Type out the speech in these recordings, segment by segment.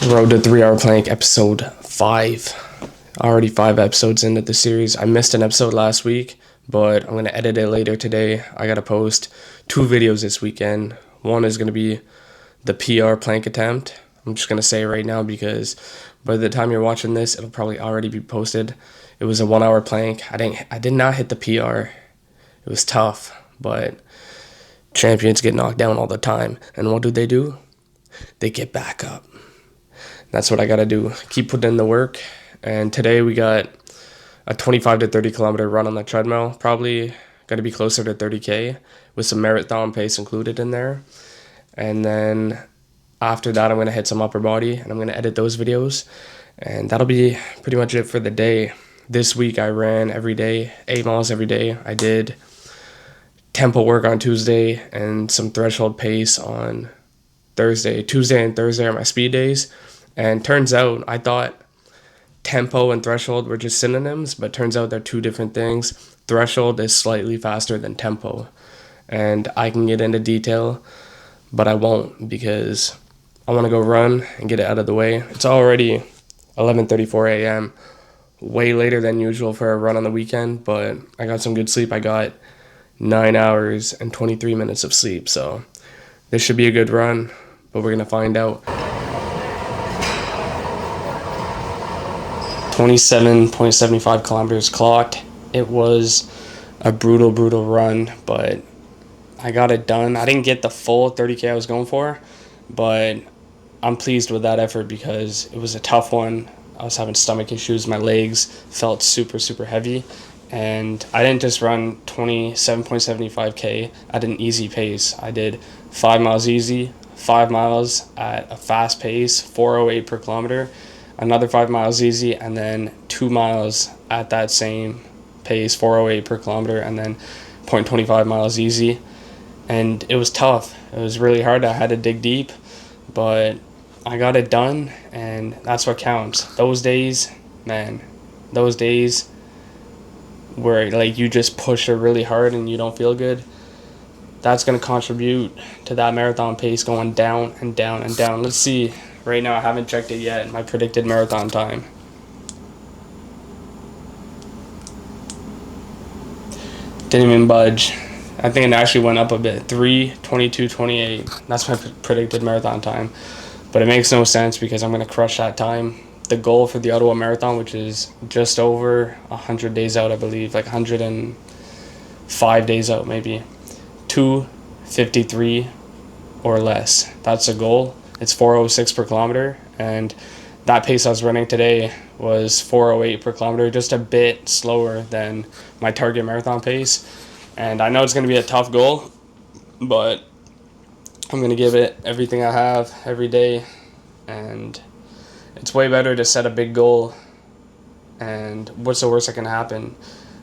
Road to 3 Hour Plank, episode 5. Already 5 episodes into the series. I missed an episode last week, but I'm going to edit it later today. I got to post 2 videos this weekend. One is going to be the PR plank attempt. I'm just going to say it right now because by the time you're watching this, it'll probably already be posted. It was a 1 hour plank. I did not hit the PR. It was tough, but champions get knocked down all the time. And what do? They get back up. That's what I got to do. Keep putting in the work. And today we got a 25 to 30 kilometer run on the treadmill. Probably going to be closer to 30K with some marathon pace included in there. And then after that, I'm going to hit some upper body and I'm going to edit those videos. And that'll be pretty much it for the day. This week I ran every day, 8 miles every day. I did tempo work on Tuesday and some threshold pace on Thursday. Tuesday and Thursday are my speed days. And turns out, I thought tempo and threshold were just synonyms, but turns out they're 2 different things. Threshold is slightly faster than tempo. And I can get into detail, but I won't because I want to go run and get it out of the way. It's already 11:34 a.m., way later than usual for a run on the weekend, but I got some good sleep. I got 9 hours and 23 minutes of sleep, so this should be a good run, but we're going to find out. 27.75 kilometers clocked. It was a brutal run, but I got it done. I didn't get the full 30K I was going for, but I'm pleased with that effort because it was a tough one. I was having stomach issues. My legs felt super heavy, and I didn't just run 27.75K at an easy pace. I did 5 miles easy, 5 miles at a fast pace, 4:08 per kilometer, another 5 miles easy, and then 2 miles at that same pace, 4:08 per kilometer, and then 0.25 miles easy. And it was tough. It was really hard. I had to dig deep, but I got it done, and that's what counts. Those days, man, those days where like you just push it really hard and you don't feel good, that's going to contribute to that marathon pace going down and down and down. Let's see. Right now, I haven't checked it yet. My predicted marathon time. Didn't even budge. I think it actually went up a bit. 3:22:28. That's my predicted marathon time. But it makes no sense because I'm going to crush that time. The goal for the Ottawa Marathon, which is just over 100 days out, I believe, like 105 days out maybe. 2:53 or less. That's the goal. It's 4:06 per kilometer, and that pace I was running today was 4:08 per kilometer, just a bit slower than my target marathon pace. And I know it's going to be a tough goal, but I'm going to give it everything I have every day, and it's way better to set a big goal, and what's the worst that can happen?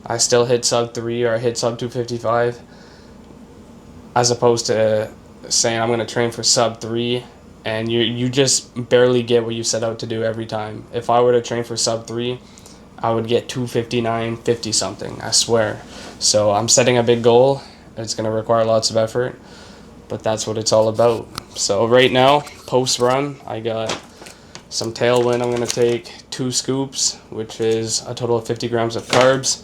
I still hit sub 3 or I hit sub 2:55, as opposed to saying I'm going to train for sub 3, and you just barely get what you set out to do every time. If I were to train for sub 3, I would get 2:59:50 something, I swear. So I'm setting a big goal. It's going to require lots of effort, but that's what it's all about. So right now, post run, I got some tailwind. I'm going to take 2 scoops, which is a total of 50 grams of carbs.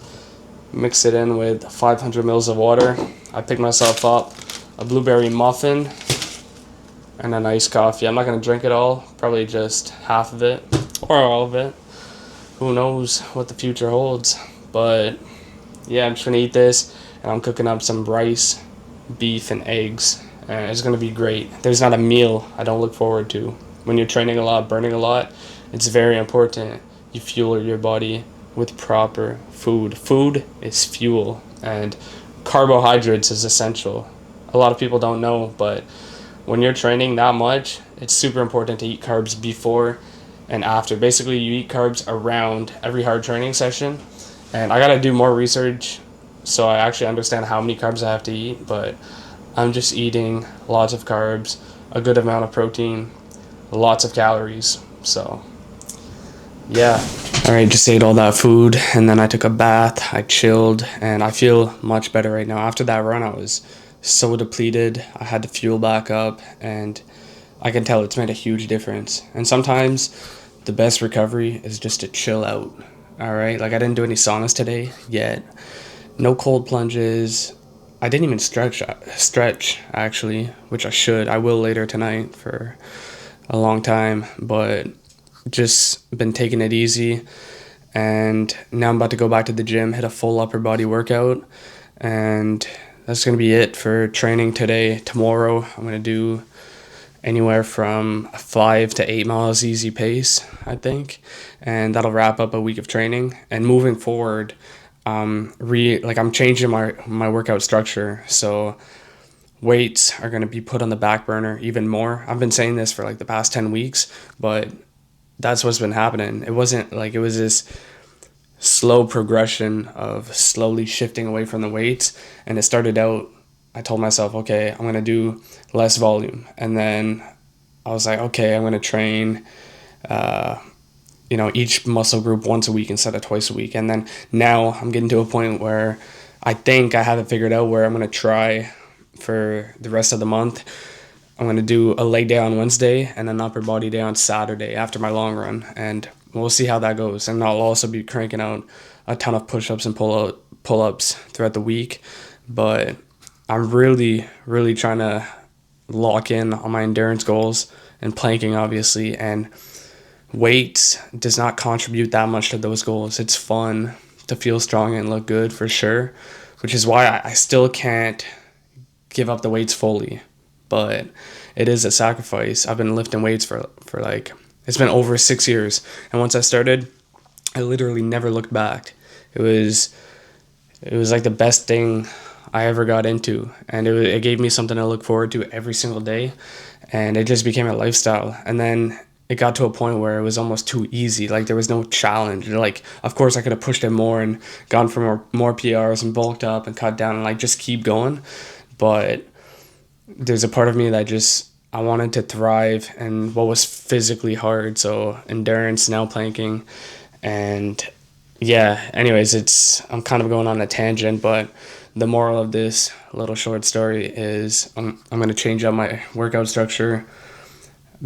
Mix it in with 500 mils of water. I picked myself up a blueberry muffin and a nice coffee. I'm not going to drink it all, probably just half of it or all of it. Who knows what the future holds. But yeah, I'm just going to eat this, and I'm cooking up some rice, beef, and eggs. And it's going to be great. There's not a meal I don't look forward to. When you're training a lot, burning a lot, it's very important you fuel your body with proper food. Food is fuel, and carbohydrates is essential. A lot of people don't know, but when you're training that much, it's super important to eat carbs before and after. Basically, you eat carbs around every hard training session. And I got to do more research so I actually understand how many carbs I have to eat. But I'm just eating lots of carbs, a good amount of protein, lots of calories. So, yeah. All right, just ate all that food, and then I took a bath. I chilled, and I feel much better right now. After that run, I was so depleted. I had to fuel back up, and I can tell it's made a huge difference. And sometimes the best recovery is just to chill out. All right, like I didn't do any saunas today yet. No cold plunges. I didn't even stretch actually, which I should. I will later tonight for a long time, but just been taking it easy. And now I'm about to go back to the gym, hit a full upper body workout, and that's gonna be it for training today. Tomorrow I'm gonna do anywhere from 5 to 8 miles easy pace, I think, and that'll wrap up a week of training. And moving forward, I'm changing my workout structure, so weights are going to be put on the back burner even more. I've been saying this for like the past 10 weeks, but that's what's been happening. It wasn't like it was this slow progression of slowly shifting away from the weights, and it started out, I told myself, okay, I'm going to do less volume, and then I was like, okay, I'm going to train each muscle group once a week instead of twice a week. And then now I'm getting to a point where I think I have it figured out, where I'm going to try for the rest of the month. I'm going to do a leg day on Wednesday and an upper body day on Saturday after my long run. And we'll see how that goes. And I'll also be cranking out a ton of push-ups and pull-ups throughout the week. But I'm really, really trying to lock in on my endurance goals and planking, obviously. And weight does not contribute that much to those goals. It's fun to feel strong and look good for sure, which is why I still can't give up the weights fully. But it is a sacrifice. I've been lifting weights for like, it's been over 6 years. And once I started, I literally never looked back. It was like the best thing I ever got into. And it gave me something to look forward to every single day. And it just became a lifestyle. And then it got to a point where it was almost too easy. Like there was no challenge. Like, of course I could have pushed it more and gone for more PRs and bulked up and cut down and like just keep going. But there's a part of me that I wanted to thrive in what was physically hard. So endurance, now planking, and yeah, anyways, I'm kind of going on a tangent, but the moral of this little short story is I'm going to change up my workout structure,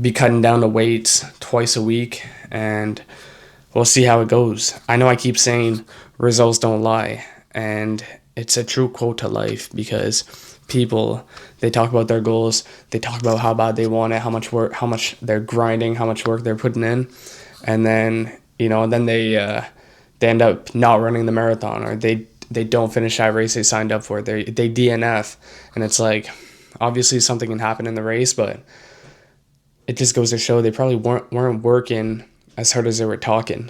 be cutting down the weights twice a week, and we'll see how it goes. I know I keep saying results don't lie, and it's a true quote to life, because people, they talk about their goals, they talk about how bad they want it, how much they're grinding, how much work they're putting in, and then they end up not running the marathon, or they don't finish that race they signed up for. They DNF, and it's like, obviously something can happen in the race, but it just goes to show they probably weren't working as hard as they were talking.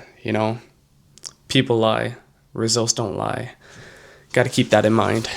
People lie, results don't lie. Got to keep that in mind.